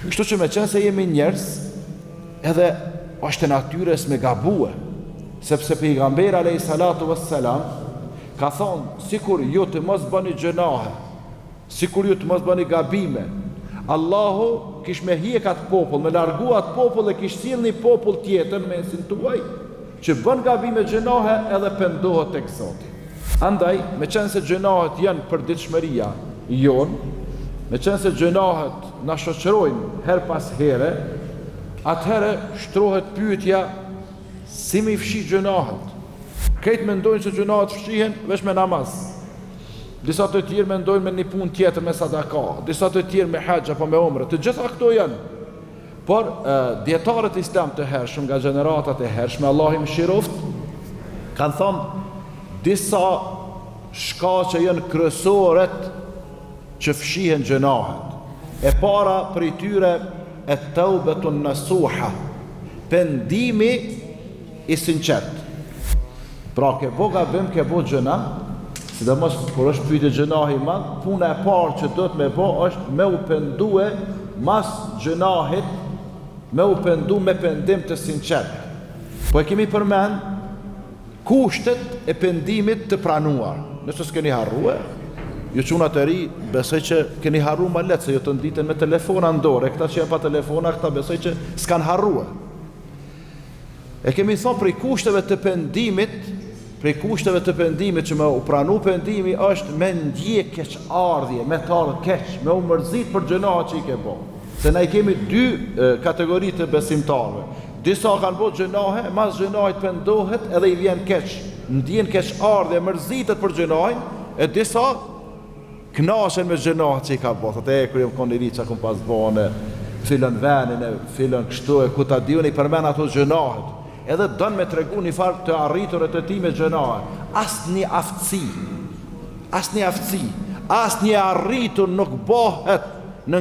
Kështu që me qenë se jemi njerëz, edhe është e natyres me gabue, sepse pejgamberi alayhi salatu wassalam ka thonë, sikur ju të mos bëni gjunahe, sikur ju të mos bëni gabime, Allahu kish me hjek atë popull, me largu atë popull dhe kish sjell një popull tjetër në mesin tuaj, që bën gabime gjunahe edhe pendohet tek Zoti. Andaj, me qenë se gjunahet janë përditshmëria jonë, me qenë se gjunahet na shoqërojnë her pas here, atëherë shtrohet pyetja si me fshi gjunahet. Këtë mendojnë që gjunahet fshihen veç me namaz. Disa të tjerë mendojnë me një punë tjetër me sadaka, disa të tjerë me haxh apo me umre. Të gjitha këto janë. Por dietarët islam të hershëm nga gjeneratat e hershme, Allah i mëshiroft, kanë thonë disa shkaqe janë kryesoret që fshihen gjunahet. E para prej tyre e taubetun nasuha, pendimi i sinqert. Pra ke bo gabim, ke bo gjuna, sidomos kur është pyetje gjunahi i madh, puna e parë që do të me bo është me u pendue mas gjunahit, me u pendu me pendim të sinqert. Po e kemi përmend kushtet e pendimit të pranuar. Nëse s'keni harrua, ju çuna të ri, besoj që keni harru më letë, se ju të nditen me telefona në dorë, këta që janë pa telefona, këta besoj që s'kan harrua. E kemi thonë prej kushteve të pendimit, që me u pranu pendimi është me ndje keqardhje, me të ardhë keq, me u mërzit për gjunahet që i ke bo. Se na i kemi dy kategori të besimtarve. Disa kanë bo gjunahe, mas gjunahit pendohet edhe i vjen keq, ndjen keqardhje, mërzitet për gjunahin, e disa knashen me gjunahet që i ka bo. Thët e kërë jem koniri që akum pas bone, filën venin, filën kështu e ku ta diun, i përmen ato gjunahet. Edhe dënë me tregu një farë të arritur e të ti me gjunahe. Asë një aftësi, asë një arritur nuk bëhet në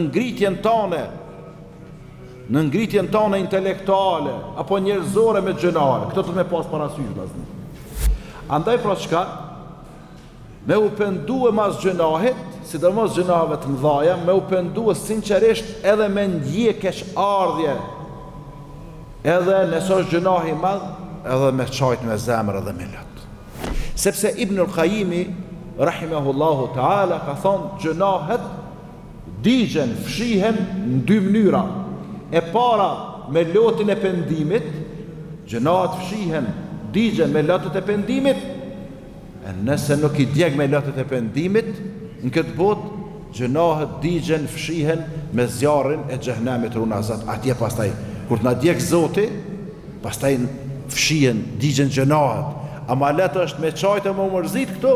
ngritjen tane intelektuale apo njerëzore me gjunahe. Këto të me pas parasysh vëllezër. Andaj pra çka? Me u pendue mas gjunahit, sidomos gjunaheve të mëdhaja, me u pendue sinqerisht edhe me ndje keqardhje, edhe nëse është gjunahi i madh, edhe me çajt me zemër edhe me lot. Sepse Ibnul Qayyimi rahimahullahu taala ka thonë gjunahet digjen, fshihen në dy mënyra. E para me lotin e pendimit, gjunahet fshihen digjen me lotet e pendimit, e nëse nuk i djeg me lotet e pendimit, në këtë botë gjunahet digjen, fshihen me zjarrin e xhehenamit runa Zot. Atje pastaj kur të na djeg Zoti, pastaj fshihen digjen gjunahet. Ama letë është me çajtë më mërzit këtu,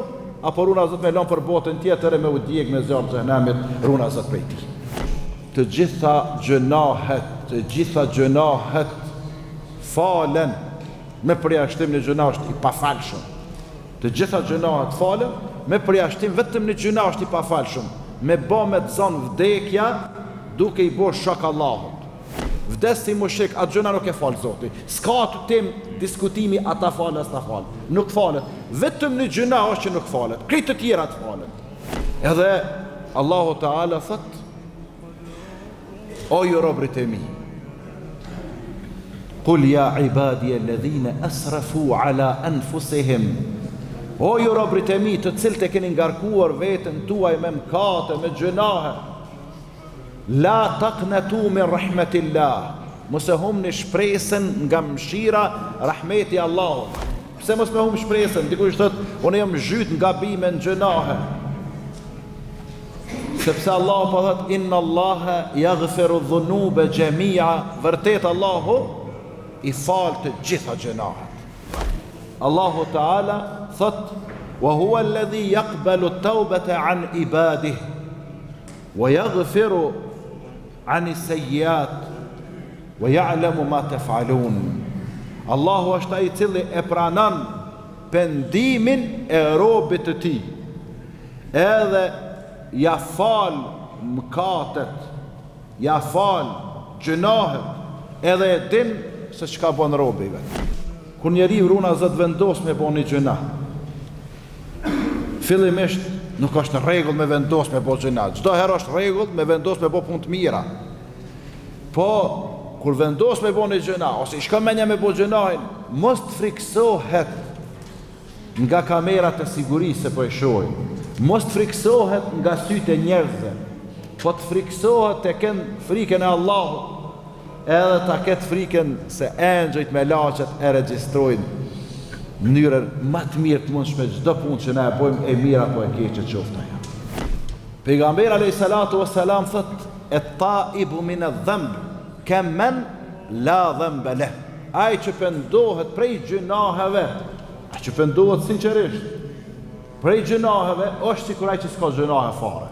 apo runa Zot me lënë për botën tjetër e me u djeg me zjarrin e xhehenamit runa Zot prej tij. Të gjitha gjunahet falen me përjashtim në gjuna është i pafalshëm. Të gjitha gjunahet falen me përjashtim vetëm në gjuna është i pafalshëm. Me ba me të zonë vdekja duke i bo shok Allahut. Vdes si mushrik, atë gjuna nuk e falë Zoti. S'ka të tim diskutimi ata falë, as ta falë. Nuk falet. Vetëm në gjuna është që nuk falet. Krejt të tjera të falet. Edhe Allahu Teala thot: O ju robrit e mi, Qul ja ibadi alladhina asrafu ala anfusihim. O ju robrit e mi, të cilët e keni ngarkuar veten tuaj me mëkate, me gjunahe, la taqnatu min rahmatillah. Mos e humni shpresën nga mëshira, rahmeti Allahut. Pse mos me hum shpresën? Dikush thot, unë jam zhyt nga bime në gjunahe. Sepse Allah po thot, inna Allaha yaghfiru dhunuba jami'a, vërtet Allahu i fal të gjitha gjunahet. Allahu Teala thot: wa huwa alladhi yaqbalu at-taubata an ibadihi wa yaghfiru an as-sayyi'at wa ya'lamu ma taf'alun. Allahu është ai i cili e pranon pendimin e robit të tij, edhe ja fal mëkatet, ja fal gjunahet, edhe e din se çka bën robi vet. Kur njeriu runa Zot vendos me bën një gjuna, fillimisht nuk është në rregull me vendos me bën gjuna. Çdo herë është rregull me vendos me bën punë të mira. Po, kur vendos me bo një gjëna, ose i shka menja me bo gjënahin, mos të friksohet nga kamerat e sigurisë se po e shojnë, mos të friksohet nga sytë e njerëzve, po të friksohet të kenë frikën e Allahut, edhe ta ketë frikën se engjëjt me laqet e regjistrojnë në mënyrën më të mirë të mundshme çdo punë që na e bëjmë, e mirë apo e keqe qoftë ajo. Pejgamberi alayhis salatu wassalam thot: "Et-taibu min adh-dhanb kaman la dhanba leh." Ai që pendohet prej gjunaheve, ai që pendohet sinqerisht prej gjunaheve, është sikur ai që s'ka gjunahe fare.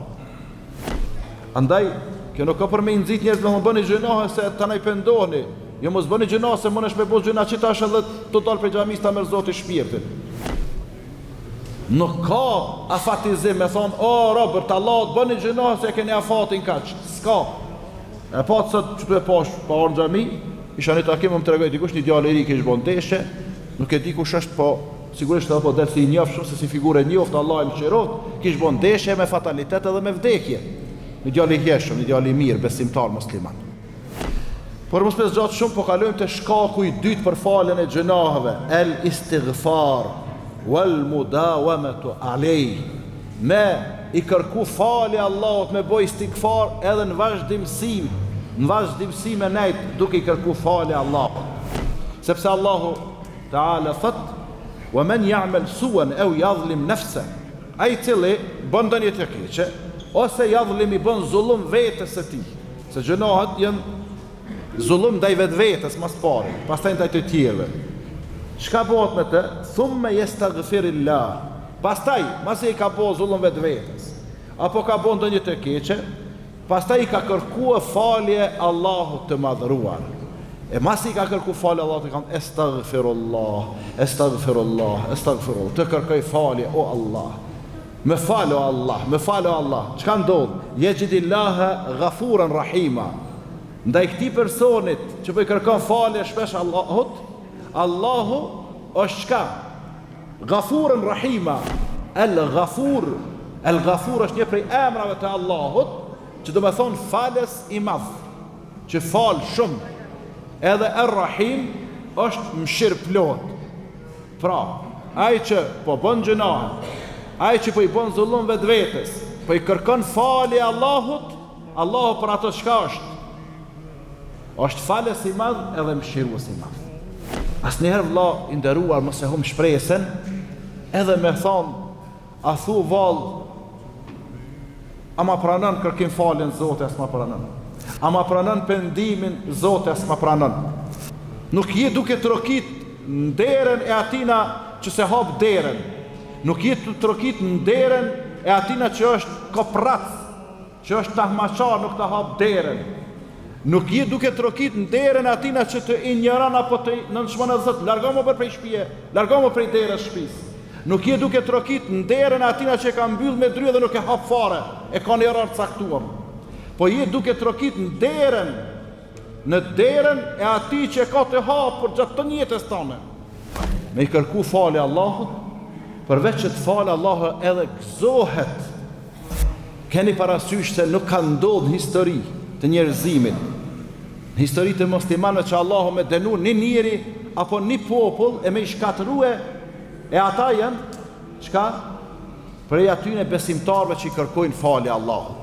Andaj, kjo nuk ka për me nxit njerëz me bëni gjunahe se tanaj pendoheni. Jo mos bëni gjunahe se mundesh me bëj gjuna që tash edhe total për xhamis ta merr Zoti shpirtin. Nuk ka afatizim me thonë, o Robert, Allah të bëni gjunahe se keni afatin kaq. S'ka. E pa të sot që tu e pash pa orë në xhami, isha një takim më tregoj dikush një djalë i ri kish bën ndeshje, nuk e di kush është, po sigurisht edhe po del si i njofshëm, se si figurë e njoftë, Allah e mëshiroft, kish bën ndeshje me fatalitet edhe me vdekje. Një djalë i hjeshëm, një djalë i mirë, besimtar musliman. Por mos me zgjatë shumë, po kalojmë te shkaku i dytë për faljen e gjunaheve, el istighfar wal mudawamatu alej. Me i kërku falje Allahut, me boj istighfar edhe në vazhdimësi me nejt duke i kërku falje Allahut. Sepse Allahu Ta'ala thot: "Wa man ya'mal su'an aw yadhlim nafsa." Ai cili bën ndonjë të keqe ose yadhlim i bën zullum vetes së tij. Se gjunahet janë zullum ndaj vetvetes mas pari, pastaj ndaj të tjerëve. Çka bëhet me të? Thumma yastaghfirillah. Pastaj, masi i ka bëu zullum vetvetes, apo ka bëu ndonjë të keqe, pastaj i ka kërkuar falje Allahut të madhëruar. E masi i ka kërkuar falje Allahut, i ka thënë astaghfirullah, astaghfirullah, astaghfirullah. Të kërkoj falje o Allah. Me falo Allah, me falo Allah. Çka ndodh? Yajidillahu ghafuran rahima. Ndaj këtij personit që po i kërkon falje shpesh Allahut, Allahu është çka? Ghafurun rahima. El-Ghafur është një prej emrave të Allahut, që do me thonë falës i madh, që fal shumë. Edhe Er-Rahim është mëshirë plot. Pra, ai që po bën gjunahe, ai që po i bën zullum vetvetes, po i kërkon falje Allahut, Allahu për ato çka është? Është falës i madh edhe mëshirues i madh. Asnjëherë vëlla i nderuar mos e humb shpresën, edhe me thonë, a thu vallë, a ma pranon kërkim faljen Zoti, as ma pranon. A ma pranon pendimin Zoti, as ma pranon. Nuk je duke trokit në derën e atina që se hap derën. Nuk je të trokit në derën e atina që është koprac, që është tahmaqar, nuk të hap derën. Nuk je duke trokit në derën atina që të injoran apo të nënshmon e zot, largo më për prej shtëpie, largo më prej derës shtëpisë. Nuk je duke trokit në derën atina që e ka mbyll me dry dhe nuk e hap fare, e ka një orar caktuar. Po je duke trokit në derën e atij që e ka të hapur gjatë të jetës tone. Me i kërku falje Allahut, përveç që të falë Allahut edhe gëzohet. Keni parasysh se nuk ka ndodhur histori të njerëzimit, në histori të muslimanëve që Allahu me denu një njeri apo një popull e me i shkatërue, e ata janë çka? Prej atyne besimtarve që i kërkojnë falje Allahut.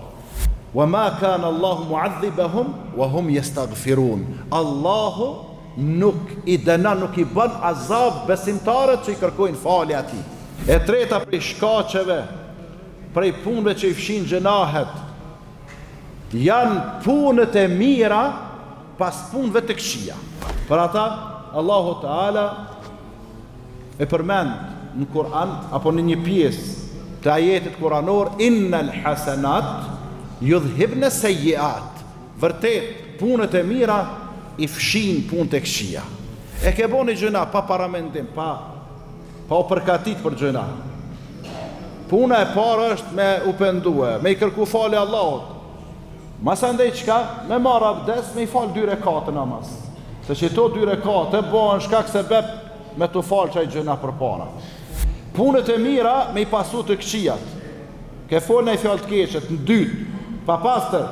Wa ma kana Allahu mu'adhibahum wa hum yastaghfirun. Allahu nuk i dënon, nuk i bën azab besimtarët që i kërkojnë falje atij. E treta prej shkaqeve, prej punëve që i fshin gjunahet, janë punët e mira pas punëve të këqija. Për ata, Allahu Ta'ala e përmend në Kur'an, apo në një pjesë të ajetit kuranor, innal hasanat yudhhibna sayyi'at. Vërtet, punët e mira i fshin punët e këqija. E ke boni gjëna pa paramendim, pa u përkatit për gjëna. Puna e parë është me u pendue, me i kërku falje Allahut. Masa ndaj qka, me marrë abdes, me i falë 2 rekate namaz. Se që to 2 rekate, bëhen shkak se bep me të falë qaj gjëna për para. Punët e mira, me i pasu të këqijat. Ke folë në i fjallë të keqet, në dytë, pa pastër,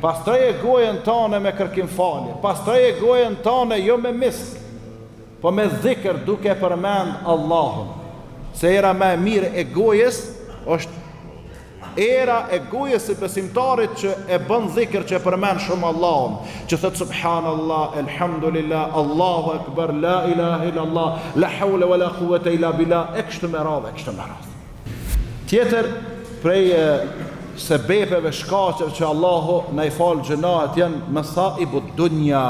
Pastroje gojën tane me kërkim falje, pastroje gojën tane jo me misk, po me dhikr duke përmend Allahun. Se era më e mirë e gojës është era e gojës së besimtarit që e bën dhikr, që e përmend shumë Allahun, që thot subhanallah, elhamdulillah, Allahu akbar, la ilaha illallah, la hawla wala quwata illa billah, e kështu me radhë. Tjetër prej sebepeve shkaqeve që Allahu na i fal gjunahet janë masaibu dunja,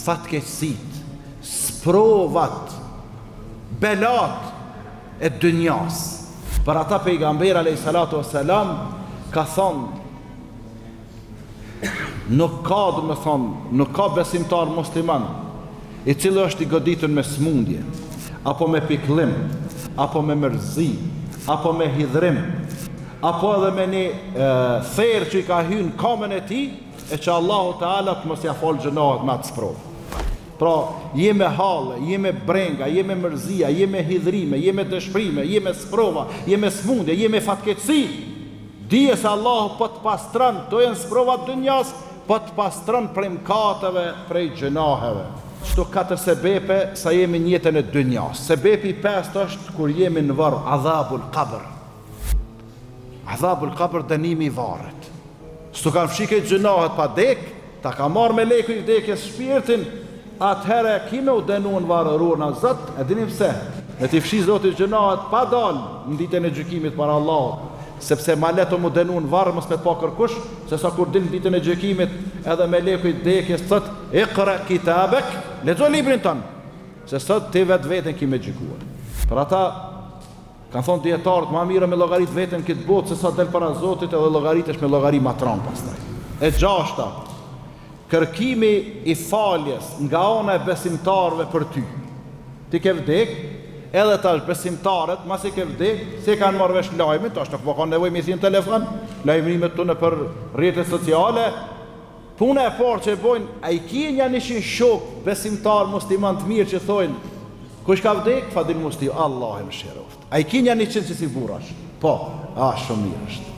fatkeqësit, sprovat, belat e dunjas. Për ata pejgamberi alayhi salatu wassalam ka thonë, nuk ka besimtar musliman i cili është i goditur me smundje, apo me pikëllim, apo me mërzi, apo me hidhrim, apo edhe me një therr që i ka hyrë kamën e tij, e që Allahu Teala të mos ia fal gjunahet me atë sprovë. Pra, je me halle, je me brenga, je me mërzia, je me hidhrime, je me dëshprime, je me sprova, je me smundje, je me fatkeqësi. Dije se Allahu po të pastron, to janë sprovat dunjas, po të pastron prej mëkateve, prej gjunaheve. Çto 4 sebepe sa jemi në jetën e dunjas. Sebepi 5 është kur jemi në varr, adhabul qabr. Adhabul qabr, dënimi i varrit. S'to kanë fshikë gjunahet pa dek, ta ka marrë me leku i vdekjes shpirtin. Atëherë kime u dënuan varëruar në Zot, e dini pse? Ne t'i fshi Zoti gjunahet pa dal në ditën e gjykimit para Allahut, sepse ma leto mu dënuan varë mos me pa kërkush, se sa kur din ditën e gjykimit edhe me leku i vdekjes thot, iqra kitabek, lexo librin tënd, se sot ti vetveten kime gjykuar. Për ata kanë thonë dietarët, më mirë me llogarit veten këtë botë se sa del para Zotit edhe llogaritesh me llogari matran pastaj. E gjashta, kërkimi i faljes nga ana e besimtarëve për ty. Ti ke vdek, edhe tash besimtarët, masi ke vdek, se kanë marrë vesh lajmin, tash nuk kanë nevojë me sin telefon, lajmërimet tonë për rrjetet sociale. Puna e parë që e bojnë, ai kanë janë një shok besimtar musliman të mirë që thojnë, kush ka vdek, fadil muslim, Allah e mëshiroft. Ai kanë janë 100 që si burrash. Po, shumë mirë është.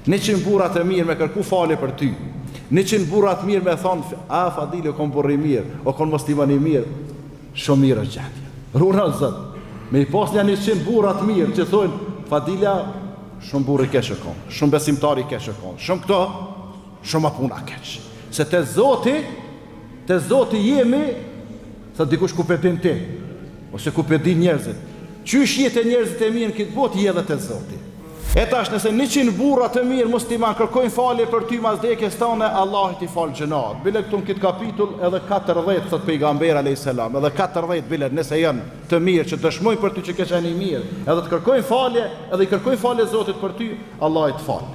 100 burra të mirë me kërku falje për ty. 100 burrat mirë me thonë, fadile, o kon burri mirë, o kon muslimani mirë, shumë mirë është gjendja. Runa Zot, me i pas një 100 burrat mirë që thonë, fadila, shumë burri keqë kon, shumë besimtari keqë kon, shumë këto, shumë apuna keqë. Se te Zoti jemi, sa dikush ku pedin ti, ose ku pedin njerëzit. Qysh jetë njerëzit e mirë në këtë botë, je dhe te Zoti. E tash nëse 100 burra të mirë musliman kërkojnë falje për ty mas vdekjes tone, Allah ti fal gjunat. Bile këtu në këtë kapitull edhe 40 thot pejgamberi alayhis salam, edhe 40 bile nëse janë të mirë që dëshmojnë për ty që ke qenë i mirë, edhe të kërkojnë falje, edhe i kërkojnë falje Zotit për ty, Allah i të fal.